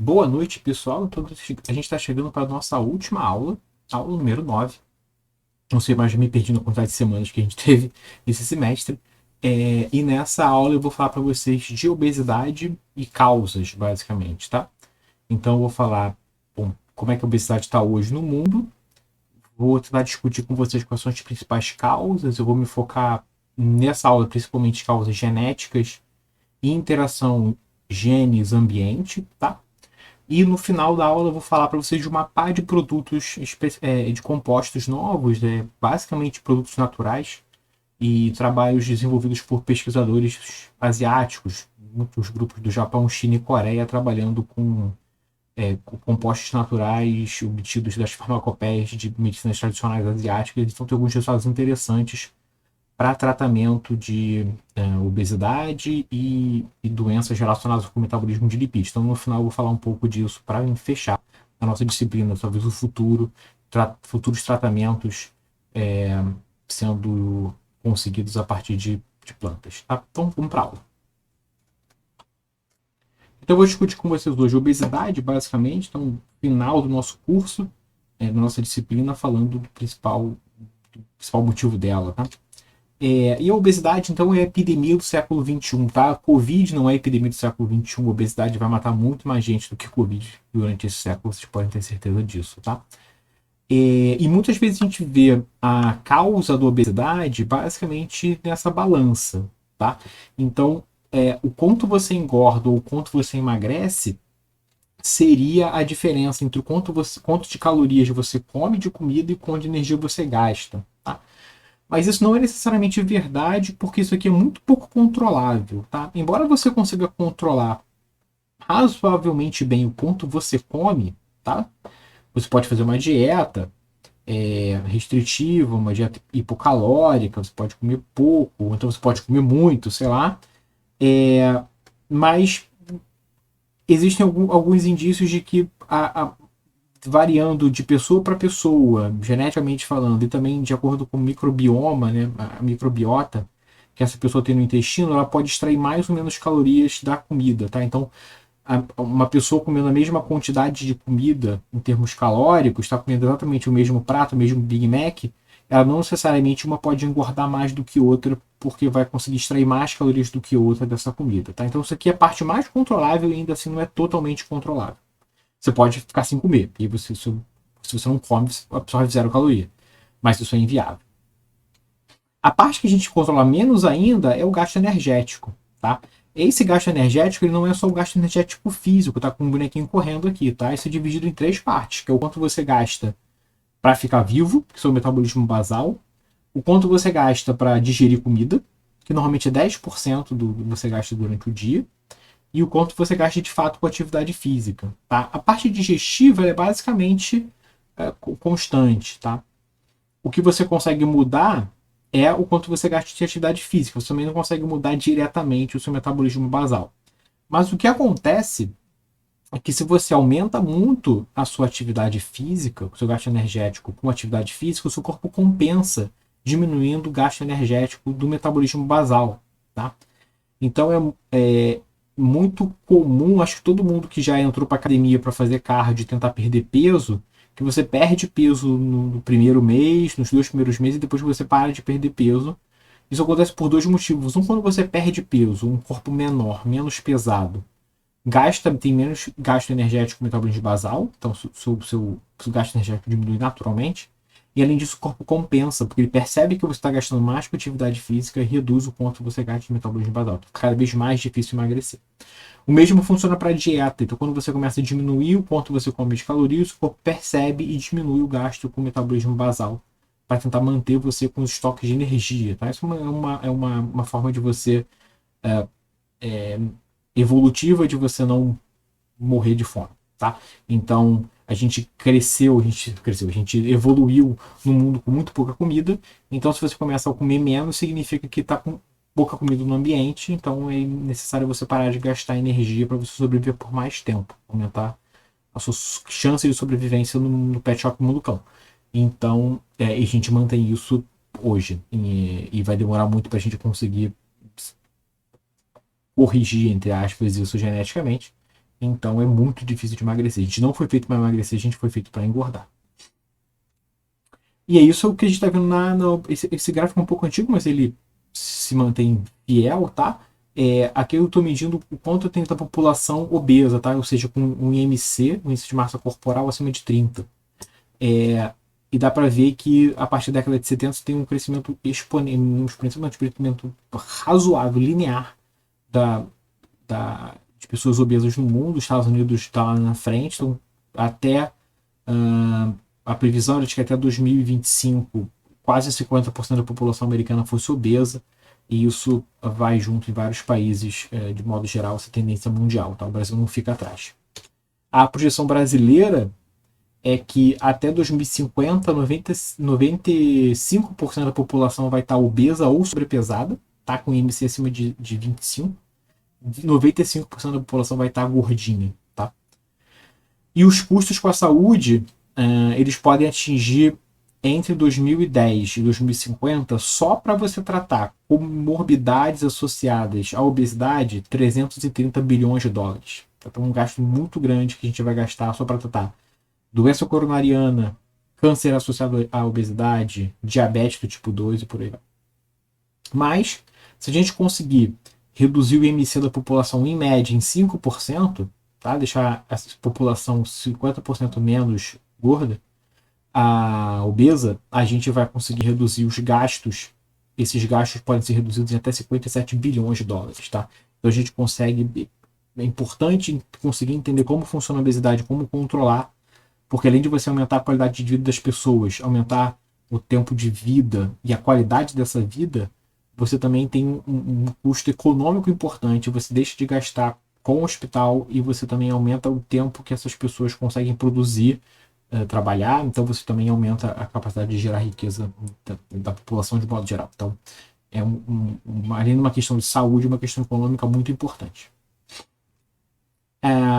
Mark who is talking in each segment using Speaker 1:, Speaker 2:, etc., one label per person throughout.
Speaker 1: Boa noite, pessoal. Então, a gente está chegando para a nossa última aula, aula número 9. Não sei mais, me perdi na quantidade de semanas que a gente teve esse semestre. E nessa aula eu vou falar para vocês de obesidade e causas, basicamente, tá? Então, eu vou falar como é que a obesidade está hoje no mundo. Vou tentar discutir com vocês quais são as principais causas. Eu vou me focar nessa aula principalmente em causas genéticas e interação genes-ambiente, tá? E no final da aula eu vou falar para vocês de uma pá de produtos, de compostos novos, basicamente produtos naturais e trabalhos desenvolvidos por pesquisadores asiáticos, muitos grupos do Japão, China e Coreia trabalhando com compostos naturais obtidos das farmacopeias de medicinas tradicionais asiáticas. Então tem alguns resultados interessantes para tratamento de obesidade e doenças relacionadas com o metabolismo de lipídios. Então, no final, eu vou falar um pouco disso para fechar a nossa disciplina, talvez o futuro, futuros tratamentos é, sendo conseguidos a partir de plantas. Tá? Então, vamos para a aula. Então, eu vou discutir com vocês hoje obesidade, basicamente, então, final do nosso curso, da nossa disciplina, falando do principal motivo dela, tá? E a obesidade, então, é a epidemia do século XXI, tá? A Covid não é a epidemia do século XXI. A obesidade vai matar muito mais gente do que Covid durante esse século, vocês podem ter certeza disso, tá? E muitas vezes a gente vê a causa da obesidade basicamente nessa balança, tá? Então, o quanto você engorda ou o quanto você emagrece seria a diferença entre o quanto de calorias você come de comida e quanto de energia você gasta, tá? Mas isso não é necessariamente verdade, porque isso aqui é muito pouco controlável, tá? Embora você consiga controlar razoavelmente bem o quanto você come, tá? Você pode fazer uma dieta restritiva, uma dieta hipocalórica, você pode comer pouco, ou então você pode comer muito, sei lá. Mas existem alguns indícios de que variando de pessoa para pessoa, geneticamente falando, e também de acordo com o microbioma, né, a microbiota que essa pessoa tem no intestino, ela pode extrair mais ou menos calorias da comida, tá? Então, uma pessoa comendo a mesma quantidade de comida em termos calóricos, está comendo exatamente o mesmo prato, o mesmo Big Mac, ela não necessariamente uma pode engordar mais do que outra, porque vai conseguir extrair mais calorias do que outra dessa comida, tá? Então, isso aqui é a parte mais controlável e ainda assim não é totalmente controlável. Você pode ficar sem comer. E se você não come, você absorve zero caloria. Mas isso é inviável. A parte que a gente controla menos ainda é o gasto energético. Tá? Esse gasto energético ele não é só o gasto energético físico, tá com um bonequinho correndo aqui. Tá? Isso é dividido em três partes, que é o quanto você gasta para ficar vivo, que é o metabolismo basal, o quanto você gasta para digerir comida, que normalmente é 10% do que você gasta durante o dia, e o quanto você gasta de fato com atividade física. Tá? A parte digestiva é basicamente constante. Tá? O que você consegue mudar é o quanto você gasta de atividade física. Você também não consegue mudar diretamente o seu metabolismo basal. Mas o que acontece é que se você aumenta muito a sua atividade física, o seu gasto energético com atividade física, o seu corpo compensa diminuindo o gasto energético do metabolismo basal. Tá? Então é muito comum, acho que todo mundo que já entrou para academia para fazer cardio e tentar perder peso, que você perde peso no primeiro mês, nos 2 primeiros meses, e depois você para de perder peso. Isso acontece por dois motivos. Um, quando você perde peso, um corpo menor, menos pesado, tem menos gasto energético no metabolismo basal, então seu gasto energético diminui naturalmente. E além disso, o corpo compensa, porque ele percebe que você está gastando mais com atividade física e reduz o quanto você gasta de metabolismo basal. Fica cada vez mais difícil emagrecer. O mesmo funciona para a dieta. Então, quando você começa a diminuir o quanto você come de calorias, o corpo percebe e diminui o gasto com o metabolismo basal para tentar manter você com os estoques de energia. Tá? Isso é uma forma de você evolutiva de você não morrer de fome, tá? Então, a gente evoluiu num mundo com muito pouca comida. Então, se você começa a comer menos, significa que está com pouca comida no ambiente. Então, é necessário você parar de gastar energia para você sobreviver por mais tempo, aumentar as suas chances de sobrevivência no pet shop Mundo Cão. Então, a gente mantém isso hoje e vai demorar muito para a gente conseguir corrigir, entre aspas, isso geneticamente. Então é muito difícil de emagrecer. A gente não foi feito para emagrecer, a gente foi feito para engordar. E é isso o que a gente está vendo esse gráfico é um pouco antigo, mas ele se mantém fiel, tá? Aqui eu estou medindo o quanto tem da população obesa, tá? Ou seja, com um IMC, um índice de massa corporal acima de 30. E dá para ver que a partir da década de 70 tem um crescimento exponencial, um crescimento razoável, linear de pessoas obesas no mundo. Os Estados Unidos está lá na frente, então até a previsão era de que até 2025 quase 50% da população americana fosse obesa, e isso vai junto em vários países, de modo geral, essa tendência mundial. Tá? O Brasil não fica atrás. A projeção brasileira é que até 2050, 95% da população vai estar obesa ou sobrepesada, tá? Com IMC acima de 25. 95% da população vai estar gordinha. Tá? E os custos com a saúde, eles podem atingir entre 2010 e 2050, só para você tratar comorbidades associadas à obesidade, 330 bilhões de dólares. Então, um gasto muito grande que a gente vai gastar só para tratar doença coronariana, câncer associado à obesidade, diabetes do tipo 2 e por aí vai. Mas, se a gente conseguir reduzir o IMC da população em média em 5%, tá? Deixar essa população 50% menos gorda, a obesa, a gente vai conseguir reduzir os gastos. Esses gastos podem ser reduzidos em até 57 bilhões de dólares. Tá? Então a gente consegue. É importante conseguir entender como funciona a obesidade, como controlar, porque além de você aumentar a qualidade de vida das pessoas, aumentar o tempo de vida e a qualidade dessa vida, você também tem um custo econômico importante. Você deixa de gastar com o hospital e você também aumenta o tempo que essas pessoas conseguem produzir, trabalhar, então você também aumenta a capacidade de gerar riqueza da população de modo geral. Então, além de uma questão de saúde, uma questão econômica muito importante.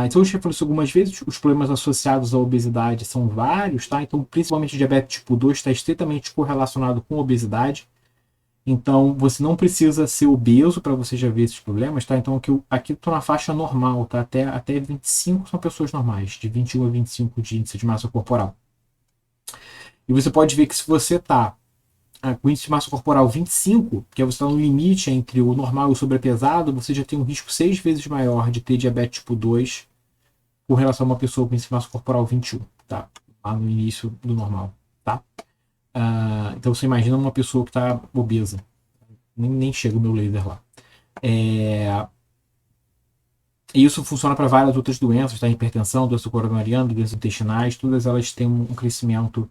Speaker 1: Então, eu já falei isso algumas vezes, os problemas associados à obesidade são vários, tá? Então, principalmente o diabetes tipo 2 está estritamente correlacionado com a obesidade. Então, você não precisa ser obeso para você já ver esses problemas, tá? Então, aqui eu estou na faixa normal, tá? Até 25 são pessoas normais, de 21 a 25 de índice de massa corporal. E você pode ver que se você está com índice de massa corporal 25, que é você está no limite entre o normal e o sobrepesado, você já tem um risco 6 vezes maior de ter diabetes tipo 2 com relação a uma pessoa com índice de massa corporal 21, tá? Lá no início do normal, tá? Então você imagina uma pessoa que está obesa. Nem chega o meu laser lá. E isso funciona para várias outras doenças, tá? Hipertensão, doença coronariana, doenças intestinais, todas elas têm um crescimento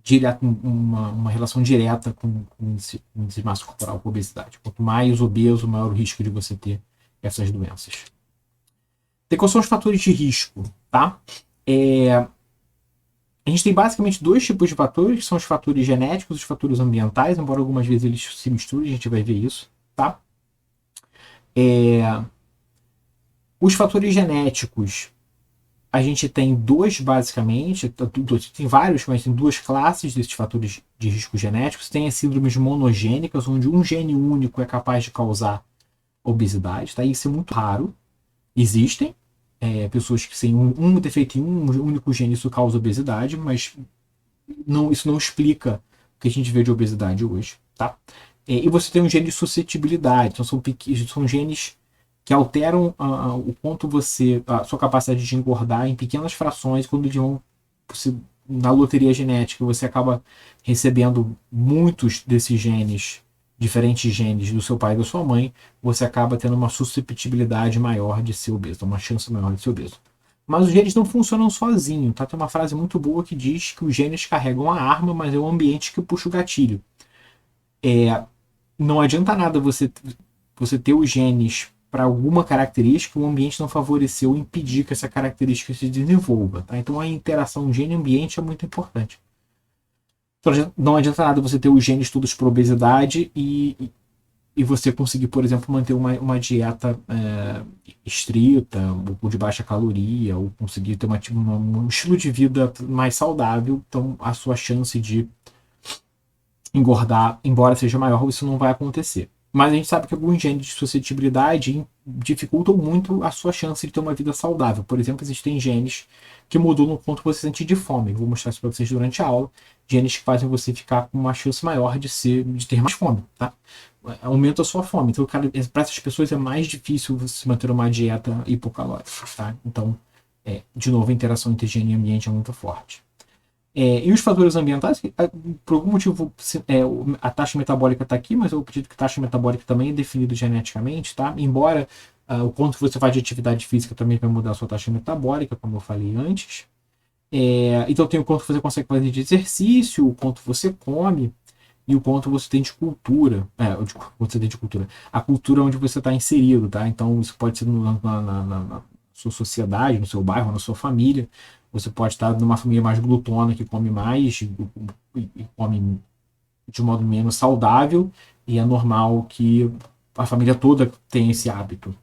Speaker 1: direto, uma relação direta com índice de massa corporal, com obesidade. Quanto mais obeso, maior o risco de você ter essas doenças. Quais são os fatores de risco, tá? A gente tem basicamente dois tipos de fatores, que são os fatores genéticos e os fatores ambientais, embora algumas vezes eles se misturem, a gente vai ver isso, tá? Os fatores genéticos, a gente tem dois basicamente, tem vários, mas tem duas classes desses fatores de risco genéticos. Tem as síndromes monogênicas, onde um gene único é capaz de causar obesidade, tá? Isso é muito raro, existem, pessoas que têm um defeito em um único gene, isso causa obesidade, mas isso não explica o que a gente vê de obesidade hoje, tá? E você tem um gene de suscetibilidade, então são genes que alteram o quanto a sua capacidade de engordar em pequenas frações. Quando na loteria genética você acaba recebendo muitos desses genes, diferentes genes do seu pai e da sua mãe, você acaba tendo uma susceptibilidade maior de ser obeso, uma chance maior de ser obeso. Mas os genes não funcionam sozinhos, tá? Tem uma frase muito boa que diz que os genes carregam a arma, mas é o ambiente que puxa o gatilho. Não adianta nada você ter os genes para alguma característica, o ambiente não favoreceu ou impedir que essa característica se desenvolva, tá? Então a interação gene-ambiente é muito importante. Então, não adianta nada você ter os genes todos para obesidade e você conseguir, por exemplo, manter uma dieta estrita, ou de baixa caloria, ou conseguir ter um estilo de vida mais saudável. Então a sua chance de engordar, embora seja maior, isso não vai acontecer. Mas a gente sabe que alguns genes de suscetibilidade dificultam muito a sua chance de ter uma vida saudável. Por exemplo, existem genes que modulam o quanto você sente de fome. Vou mostrar isso para vocês durante a aula. Genes que fazem você ficar com uma chance maior de ter mais fome, tá? Aumenta a sua fome. Então, para essas pessoas é mais difícil você manter uma dieta hipocalórica, tá? Então, de novo, a interação entre gene e ambiente é muito forte. E os fatores ambientais, por algum motivo, a taxa metabólica está aqui, mas eu acredito que a taxa metabólica também é definida geneticamente, tá? Embora o quanto você faz de atividade física também vai mudar a sua taxa metabólica, como eu falei antes. Então tem o quanto você consegue fazer de exercício, o quanto você come e o quanto você tem de cultura. Você tem de cultura. A cultura onde você está inserido, tá? Então isso pode ser na sua sociedade, no seu bairro, na sua família. Você pode estar numa família mais glutona, que come mais e come de um modo menos saudável, e é normal que a família toda tenha esse hábito.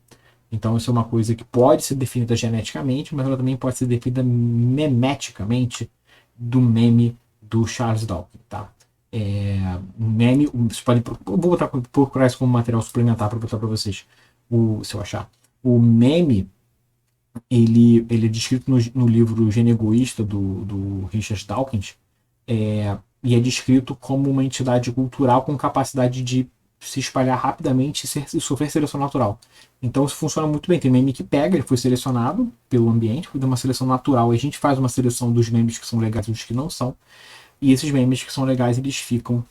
Speaker 1: Então, isso é uma coisa que pode ser definida geneticamente, mas ela também pode ser definida memeticamente do meme do Charles Darwin, tá? Meme, vocês podem, vou procurar isso como material suplementar para botar para vocês, se eu achar. O meme ele é descrito no livro Gene Egoísta do Richard Dawkins, e é descrito como uma entidade cultural com capacidade de se espalhar rapidamente e sofrer seleção natural. Então isso funciona muito bem. Tem meme que pega, ele foi selecionado pelo ambiente, foi uma seleção natural, e a gente faz uma seleção dos memes que são legais e dos que não são, e esses memes que são legais eles ficam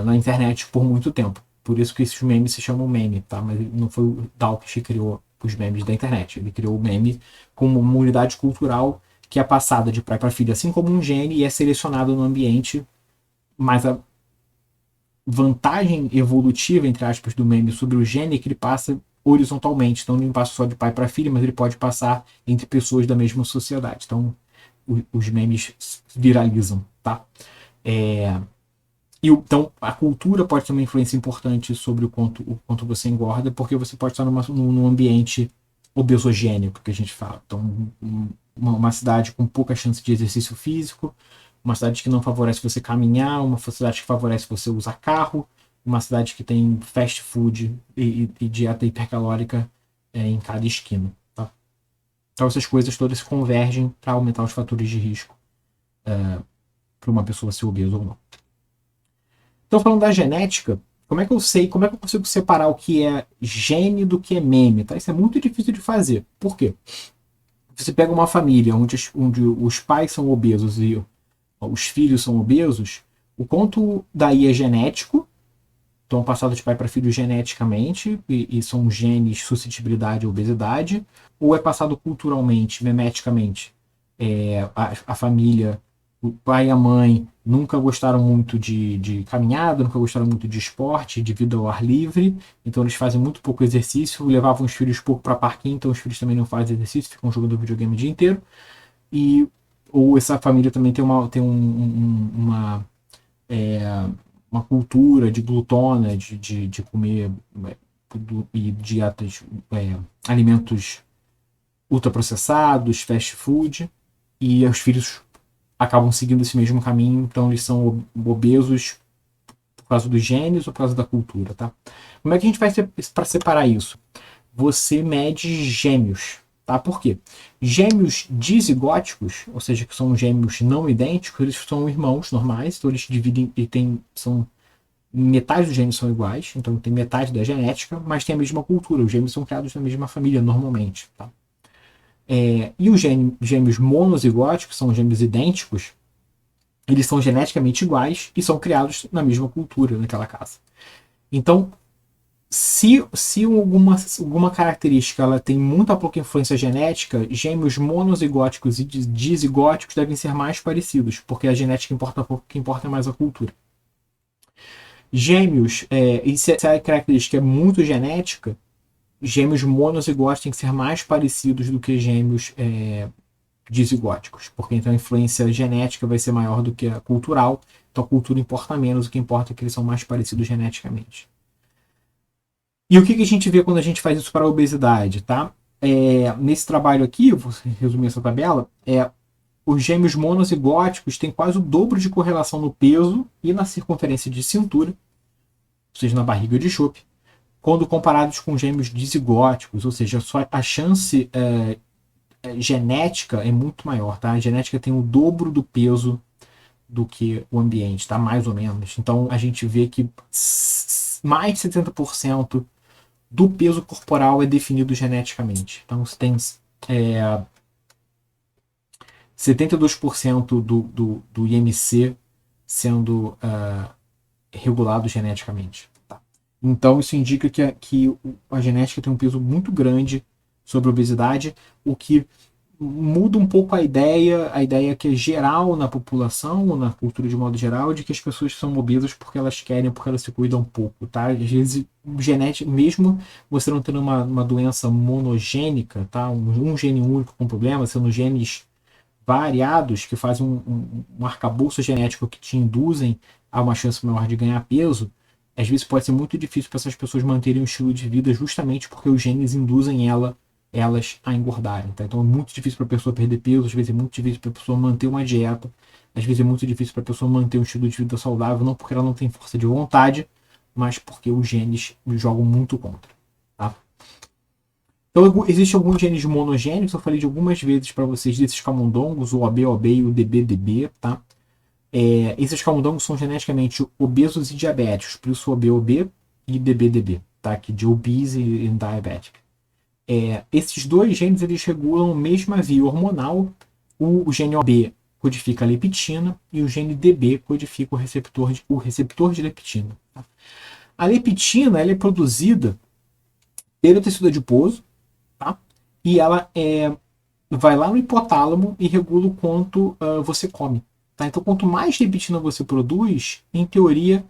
Speaker 1: na internet por muito tempo. Por isso que esses memes se chamam meme, tá? Mas não foi o Dawkins que criou os memes da internet. Ele criou o meme como uma unidade cultural que é passada de pai para filho, assim como um gene, e é selecionado no ambiente. Mas a vantagem evolutiva, entre aspas, do meme sobre o gene é que ele passa horizontalmente. Então ele não passa só de pai para filho, mas ele pode passar entre pessoas da mesma sociedade. Então os memes viralizam, tá? Então, a cultura pode ter uma influência importante sobre o quanto você engorda, porque você pode estar num ambiente obesogênico, que a gente fala. Então, uma cidade com pouca chance de exercício físico, uma cidade que não favorece você caminhar, uma cidade que favorece você usar carro, uma cidade que tem fast food e dieta hipercalórica em cada esquina. Tá? Então, essas coisas todas convergem para aumentar os fatores de risco para uma pessoa ser obesa ou não. Então, falando da genética, como é que eu consigo separar o que é gene do que é meme? Tá? Isso é muito difícil de fazer. Por quê? Você pega uma família onde os pais são obesos e os filhos são obesos, o quanto daí é genético, então passado de pai para filho geneticamente, e são genes suscetibilidade à obesidade, ou é passado culturalmente, memeticamente. A família, o pai e a mãe nunca gostaram muito de caminhada, nunca gostaram muito de esporte, de vida ao ar livre, então eles fazem muito pouco exercício, levavam os filhos pouco para parquinho, então os filhos também não fazem exercício, ficam jogando videogame o dia inteiro. Ou essa família também tem uma cultura de glutona, de comer e dietas, alimentos ultraprocessados, fast food, e os filhos acabam seguindo esse mesmo caminho, então eles são obesos por causa dos genes ou por causa da cultura, tá? Como é que a gente faz para separar isso? Você mede gêmeos, tá? Por quê? Gêmeos dizigóticos, ou seja, que são gêmeos não idênticos, eles são irmãos normais, então eles dividem e metade dos gêmeos são iguais, então tem metade da genética, mas tem a mesma cultura. Os gêmeos são criados na mesma família normalmente, tá? E os gêmeos monozigóticos, são gêmeos idênticos, eles são geneticamente iguais e são criados na mesma cultura naquela casa. Então, se alguma característica ela tem muita pouca influência genética, gêmeos monozigóticos e dizigóticos devem ser mais parecidos, porque a genética importa pouco, o que importa é mais a cultura. Gêmeos, e se a característica é muito genética, gêmeos monozigóticos têm que ser mais parecidos do que gêmeos dizigóticos, porque então a influência genética vai ser maior do que a cultural, então a cultura importa menos, o que importa é que eles são mais parecidos geneticamente. E o que a gente vê quando a gente faz isso para a obesidade, tá? Nesse trabalho aqui, eu vou resumir essa tabela, os gêmeos monozigóticos têm quase o dobro de correlação no peso e na circunferência de cintura, ou seja, na barriga de chope, quando comparados com gêmeos dizigóticos, ou seja, a chance genética é muito maior, tá? A genética tem o dobro do peso do que o ambiente, tá? Mais ou menos. Então a gente vê que mais de 70% do peso corporal é definido geneticamente. Então você tem 72% do IMC sendo regulado geneticamente. Tá? Então isso indica que a genética tem um peso muito grande sobre a obesidade, o que muda um pouco a ideia que é geral na população, na cultura de modo geral, de que as pessoas são obesas porque elas querem, porque elas se cuidam pouco, tá? Às vezes, genética, mesmo você não tendo uma doença monogênica, tá? Um gene único com problema, sendo genes variados que fazem um arcabouço genético que te induzem a uma chance maior de ganhar peso, às vezes pode ser muito difícil para essas pessoas manterem um estilo de vida justamente porque os genes induzem elas a engordarem. Tá? Então é muito difícil para a pessoa perder peso, às vezes é muito difícil para a pessoa manter uma dieta, às vezes é muito difícil para a pessoa manter um estilo de vida saudável, não porque ela não tem força de vontade, mas porque os genes jogam muito contra. Tá? Então existem alguns genes monogênicos, eu falei de algumas vezes para vocês desses camundongos, o OB e o DBDB, tá? Esses camundongos são geneticamente obesos e diabéticos, por isso OB e DBDB, tá? Que de obese e diabetic. Esses dois genes eles regulam a mesma via hormonal. O gene OB codifica a leptina e o gene DB codifica o receptor de leptina. Tá? A leptina ela é produzida pelo tecido adiposo, tá? E ela vai lá no hipotálamo e regula o quanto você come. Tá? Então, quanto mais leptina você produz, em teoria,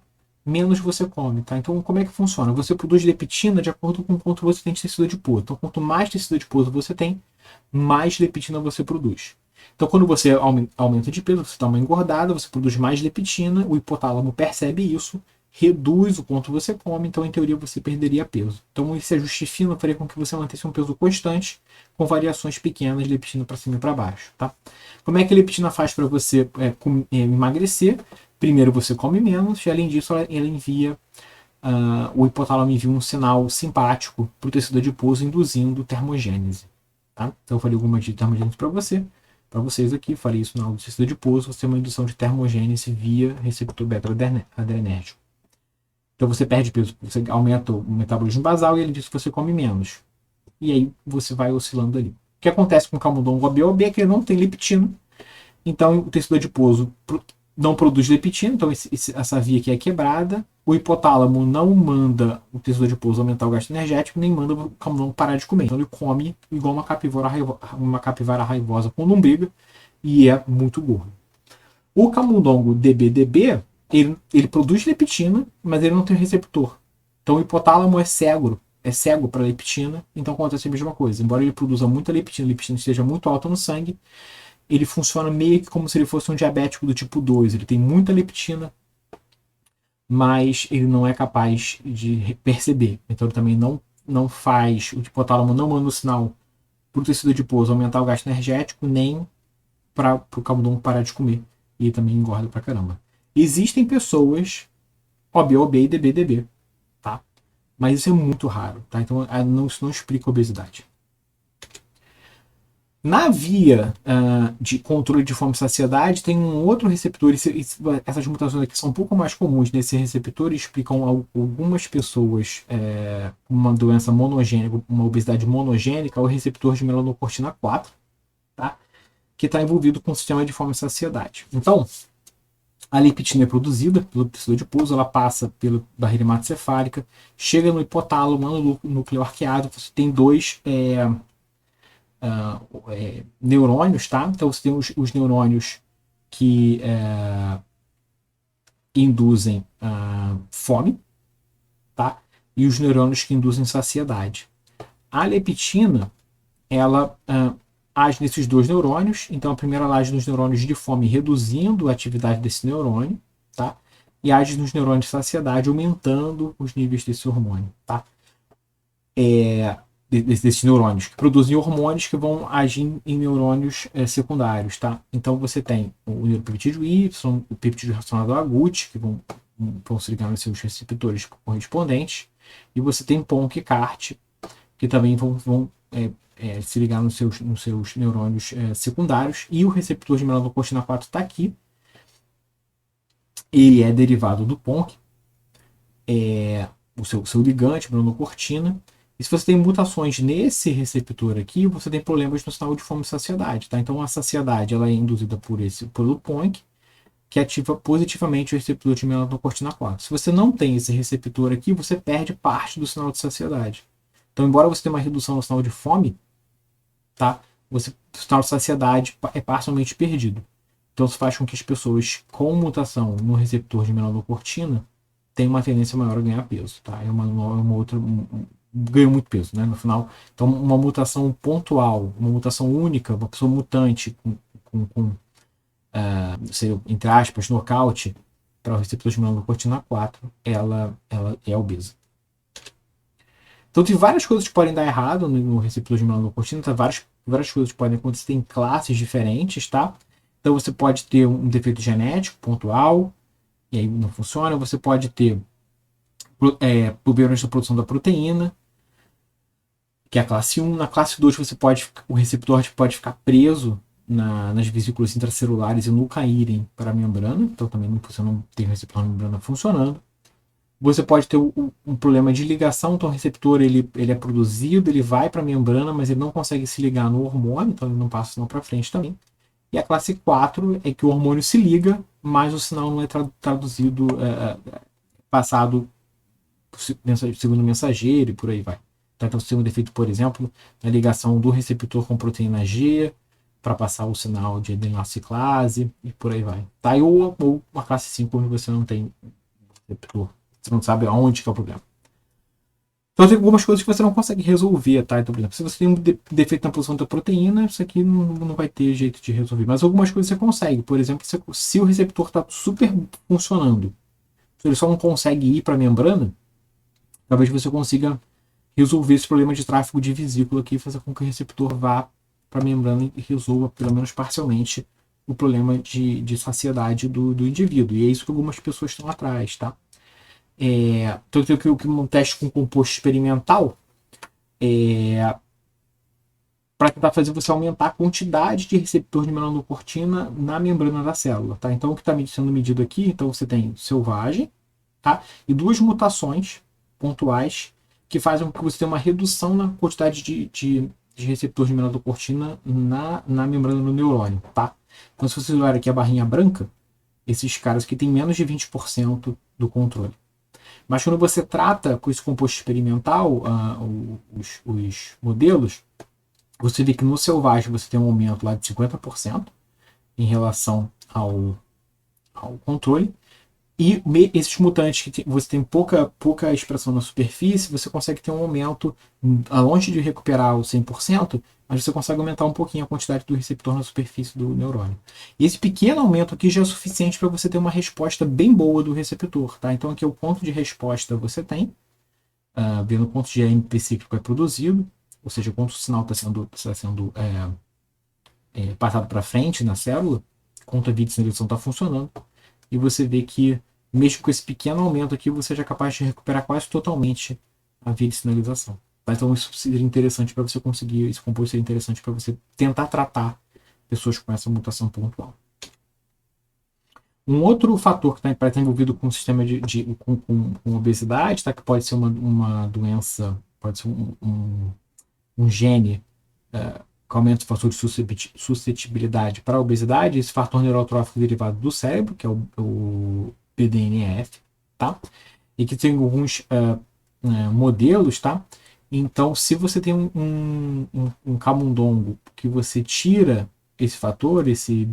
Speaker 1: menos você come. Tá? Então, como é que funciona? Você produz leptina de acordo com o quanto você tem de tecido adiposo. Então, quanto mais tecido adiposo você tem, mais leptina você produz. Então, quando você aumenta de peso, você dá uma engordada, você produz mais leptina, o hipotálamo percebe isso, reduz o quanto você come, então, em teoria, você perderia peso. Então, esse ajuste fino faria com que você mantesse um peso constante, com variações pequenas de leptina para cima e para baixo. Tá? Como é que a leptina faz para você emagrecer? Primeiro, você come menos, e além disso, ela envia o hipotálamo envia um sinal simpático para o tecido adiposo, induzindo termogênese. Tá? Então, eu falei algumas de termogênese para vocês aqui, falei isso na aula do tecido adiposo, você tem uma indução de termogênese via receptor beta-adrenérgico. Então, você perde peso, você aumenta o metabolismo basal e, além disso, você come menos. E aí, você vai oscilando ali. O que acontece com o camundongo OB é que ele não tem leptina, então o tecido adiposo não produz leptina, então essa via aqui é quebrada. O hipotálamo não manda o tecido adiposo aumentar o gasto energético, nem manda o camundongo parar de comer. Então ele come igual uma capivara raivosa com lombriga e é muito gordo. O camundongo DBDB, ele produz leptina, mas ele não tem receptor. Então o hipotálamo é cego para leptina, então acontece a mesma coisa. Embora ele produza muita leptina, a leptina esteja muito alta no sangue, ele funciona meio que como se ele fosse um diabético do tipo 2. Ele tem muita leptina, mas ele não é capaz de perceber. Então ele também não faz, o hipotálamo não manda o sinal para o tecido adiposo aumentar o gasto energético, nem para o camundongo parar de comer. E ele também engorda pra caramba. Existem pessoas OB e DBDB, tá? Mas isso é muito raro, tá? Então isso não explica a obesidade. Na via de controle de fome e saciedade, tem um outro receptor. Essas mutações aqui são um pouco mais comuns nesse receptor e explicam algumas pessoas uma doença monogênica, uma obesidade monogênica, o receptor de melanocortina 4, tá? Que está envolvido com o sistema de fome e saciedade. Então, a leptina é produzida pelo tecido adiposo, ela passa pela barreira hematocefálica, chega no hipotálamo, no núcleo arqueado, você tem dois neurônios, tá? Então você tem os neurônios que induzem fome, tá? E os neurônios que induzem saciedade. A leptina, ela age nesses dois neurônios. Então a primeira ela age nos neurônios de fome, reduzindo a atividade desse neurônio, tá? E age nos neurônios de saciedade, aumentando os níveis desse hormônio, tá? Desses neurônios, que produzem hormônios que vão agir em neurônios secundários, tá? Então você tem o neuropeptídeo Y, o peptídeo relacionado ao GUT, que vão se ligar nos seus receptores correspondentes, e você tem PONC e CART, que também vão se ligar nos seus neurônios secundários, e o receptor de melanocortina 4 está aqui. Ele é derivado do PONC, o seu ligante, melanocortina. E se você tem mutações nesse receptor aqui, você tem problemas no sinal de fome e saciedade. Tá? Então a saciedade ela é induzida pelo PONC, que ativa positivamente o receptor de melanocortina 4. Se você não tem esse receptor aqui, você perde parte do sinal de saciedade. Então, embora você tenha uma redução no sinal de fome, tá? O sinal de saciedade é parcialmente perdido. Então, isso faz com que as pessoas com mutação no receptor de melanocortina tenham uma tendência maior a ganhar peso. Tá? É uma outra. Ganhou muito peso, né? No final. Então, uma mutação pontual, uma mutação única, uma pessoa mutante com entre aspas, nocaute para o receptor de melanocortina 4, ela é obesa. Então tem várias coisas que podem dar errado no receptor de melanocortina, tá? várias coisas que podem acontecer em classes diferentes, tá? Então você pode ter um defeito genético pontual, e aí não funciona. Você pode ter problemas na produção da proteína, que é a classe 1. Na classe 2 o receptor pode ficar preso nas vesículas intracelulares e não caírem para a membrana, então também você não tem o receptor na membrana funcionando. Você pode ter um problema de ligação, então o receptor ele é produzido, ele vai para a membrana, mas ele não consegue se ligar no hormônio, então ele não passa o sinal para frente também. E a classe 4 é que o hormônio se liga, mas o sinal não é traduzido, passado segundo mensageiro e por aí vai. Então você tem um defeito, por exemplo, na ligação do receptor com proteína G para passar o sinal de adenilaciclase e por aí vai. Tá? Ou uma classe 5 onde você não tem receptor. Você não sabe aonde que é o problema. Então tem algumas coisas que você não consegue resolver, tá? Então, por exemplo, se você tem um defeito na produção da proteína, isso aqui não vai ter jeito de resolver. Mas algumas coisas você consegue. Por exemplo, se o receptor está super funcionando, se ele só não consegue ir para a membrana, talvez você consiga resolver esse problema de tráfego de vesícula aqui, fazer com que o receptor vá para a membrana e resolva, pelo menos parcialmente, o problema de saciedade do indivíduo. E é isso que algumas pessoas estão atrás, tá? Então, eu tenho que um teste com composto experimental para tentar fazer você aumentar a quantidade de receptor de melanocortina na membrana da célula. Tá? Então, o que está sendo medido aqui, então você tem selvagem, tá? E duas mutações pontuais que fazem com que você tenha uma redução na quantidade de receptor de melanocortina na membrana do neurônio. Tá? Então, se você olhar aqui a barrinha branca, esses caras aqui têm menos de 20% do controle. Mas quando você trata com esse composto experimental, os modelos, você vê que no selvagem você tem um aumento lá de 50% em relação ao controle. E esses mutantes que você tem pouca expressão na superfície, você consegue ter um aumento, longe de recuperar o 100%, mas você consegue aumentar um pouquinho a quantidade do receptor na superfície do neurônio. E esse pequeno aumento aqui já é suficiente para você ter uma resposta bem boa do receptor. Tá? Então aqui é o ponto de resposta você tem, vendo quanto de AMP cíclico é produzido, ou seja, quanto o sinal está sendo passado para frente na célula, quanto a via de sinalização está funcionando, e você vê que mesmo com esse pequeno aumento aqui, você já é capaz de recuperar quase totalmente a via de sinalização. Tá? Então isso seria interessante para você conseguir, esse composto seria interessante para você tentar tratar pessoas com essa mutação pontual. Um outro fator que está envolvido com o sistema com obesidade, tá? Que pode ser uma doença, pode ser um gene que aumenta o fator de suscetibilidade para a obesidade, esse fator neurotrófico derivado do cérebro, que é o BDNF, tá? E que tem alguns modelos, tá? Então, se você tem um camundongo que você tira esse fator, esse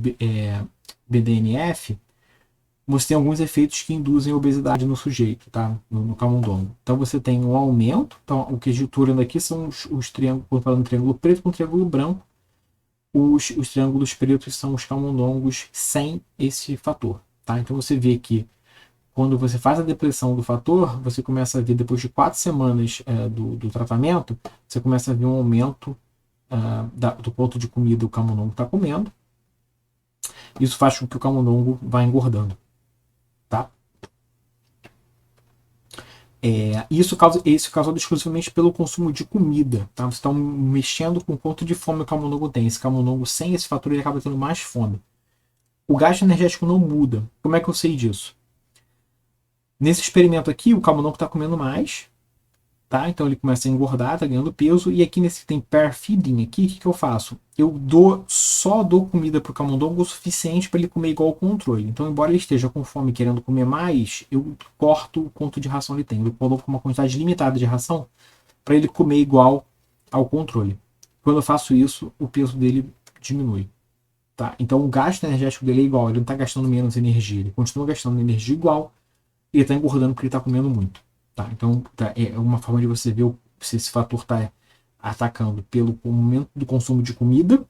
Speaker 1: BDNF, você tem alguns efeitos que induzem obesidade no sujeito, tá? No camundongo. Então você tem um aumento, então o que estou olhando aqui são os triângulos, falando triângulo preto com triângulo branco. Os triângulos pretos são os camundongos sem esse fator, tá? Então você vê que quando você faz a depressão do fator, você começa a ver, depois de 4 semanas do tratamento, você começa a ver um aumento do ponto de comida que o camundongo está comendo. Isso faz com que o camundongo vá engordando. Tá? Isso causado exclusivamente pelo consumo de comida. Tá? Você está mexendo com o quanto de fome o camundongo tem. Esse camundongo, sem esse fator, ele acaba tendo mais fome. O gasto energético não muda. Como é que eu sei disso? Nesse experimento aqui, o camundongo está comendo mais, tá? Então ele começa a engordar, está ganhando peso. E aqui nesse que tem pair feeding aqui, o que eu faço? Eu só dou comida para o camundongo o suficiente para ele comer igual ao controle. Então, embora ele esteja com fome querendo comer mais, eu corto o quanto de ração ele tem. Eu coloco uma quantidade limitada de ração para ele comer igual ao controle. Quando eu faço isso, o peso dele diminui. Tá? Então o gasto energético dele é igual, ele não está gastando menos energia, ele continua gastando energia igual e ele está engordando porque ele está comendo muito. Tá? Então é uma forma de você ver se esse fator está atacando pelo aumento do consumo de comida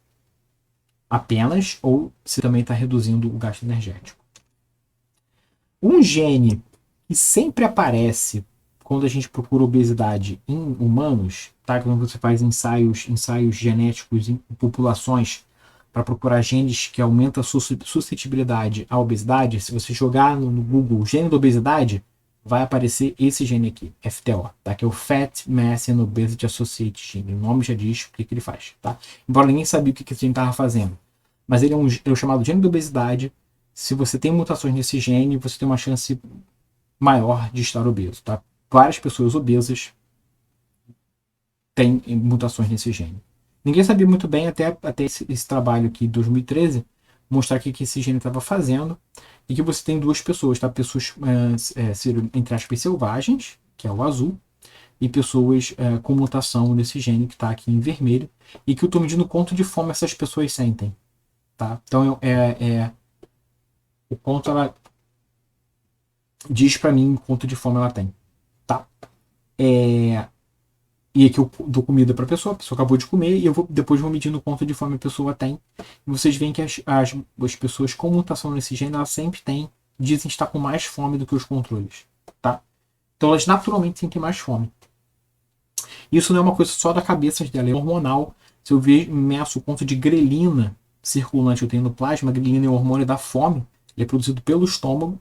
Speaker 1: apenas ou se também está reduzindo o gasto energético. Um gene que sempre aparece quando a gente procura obesidade em humanos, tá? Quando você faz ensaios genéticos em populações para procurar genes que aumentam a suscetibilidade à obesidade, se você jogar no Google gene da obesidade, vai aparecer esse gene aqui, FTO, tá? Que é o Fat Mass and Obesity Associated Gene. O nome já diz o que ele faz, tá? Embora ninguém sabia o que esse gene estava fazendo. Mas ele é o chamado gene da obesidade. Se você tem mutações nesse gene, você tem uma chance maior de estar obeso, tá? Várias pessoas obesas têm mutações nesse gene. Ninguém sabia muito bem até esse trabalho aqui de 2013 mostrar o que esse gene estava fazendo e que você tem duas pessoas, tá? Pessoas, entre aspas, selvagens, que é o azul, e pessoas com mutação nesse gene que está aqui em vermelho e que eu estou medindo quanto de fome essas pessoas sentem, tá? Então o quanto ela diz para mim quanto de fome ela tem, tá? E aqui eu dou comida para a pessoa acabou de comer, e eu depois vou medindo o quanto de fome a pessoa tem. E vocês veem que as pessoas com mutação nesse gene, elas sempre dizem estar com mais fome do que os controles. Tá? Então elas naturalmente sentem mais fome. Isso não é uma coisa só da cabeça dela, é hormonal. Se eu meço o quanto de grelina circulante eu tenho no plasma, a grelina é o hormônio da fome, ele é produzido pelo estômago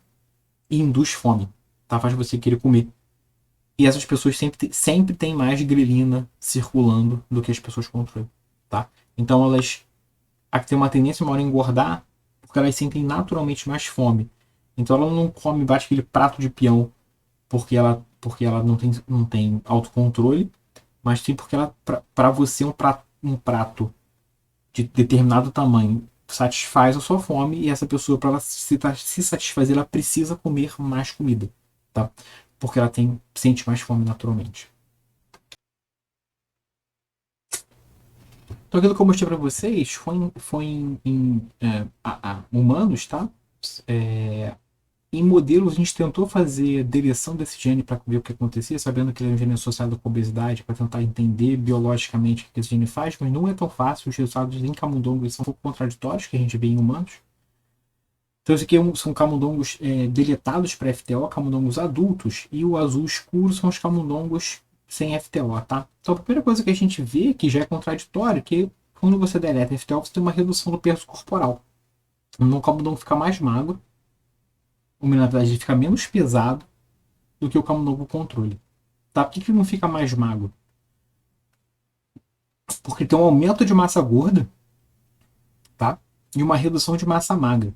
Speaker 1: e induz fome. Tá? Faz você querer comer. E essas pessoas sempre têm mais grelina circulando do que as pessoas com controle. Tá? Então elas têm uma tendência maior a engordar porque elas sentem naturalmente mais fome. Então ela não come, bate aquele prato de peão porque ela não tem autocontrole, mas sim porque para você um prato de determinado tamanho satisfaz a sua fome, e essa pessoa, para ela se satisfazer, ela precisa comer mais comida. Tá? Porque ela sente mais fome naturalmente. Então aquilo que eu mostrei para vocês foi em humanos, tá? Em modelos a gente tentou fazer deleção desse gene para ver o que acontecia, sabendo que ele é um gene associado com obesidade, para tentar entender biologicamente o que esse gene faz, mas não é tão fácil. Os resultados em camundongos são um pouco contraditórios, que a gente vê em humanos. Então, isso aqui são camundongos deletados para FTO, camundongos adultos, e o azul escuro são os camundongos sem FTO, tá? Então, a primeira coisa que a gente vê, que já é contraditório, é que quando você deleta FTO, você tem uma redução do peso corporal. Então, o camundongo fica mais magro, ou na verdade, ele fica menos pesado do que o camundongo controle. Tá? Por que ele não fica mais magro? Porque tem um aumento de massa gorda, tá? E uma redução de massa magra.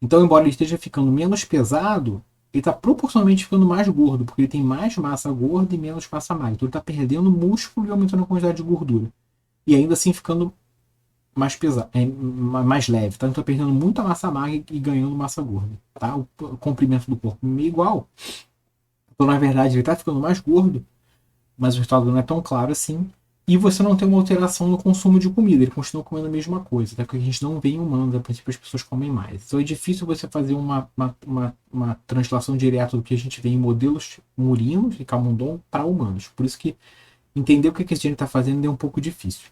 Speaker 1: Então, embora ele esteja ficando menos pesado, ele está proporcionalmente ficando mais gordo, porque ele tem mais massa gorda e menos massa magra. Então, ele está perdendo músculo e aumentando a quantidade de gordura. E ainda assim ficando mais pesado, mais leve. Tá? Então, está perdendo muita massa magra e ganhando massa gorda. Tá? O comprimento do corpo é igual. Então, na verdade, ele está ficando mais gordo, mas o resultado não é tão claro assim. E você não tem uma alteração no consumo de comida, ele continua comendo a mesma coisa, até porque a gente não vê em humanos, a princípio as pessoas comem mais. Então é difícil você fazer uma translação direta do que a gente vê em modelos murinos e camundongo para humanos. Por isso que entender o que esse gene está fazendo é um pouco difícil.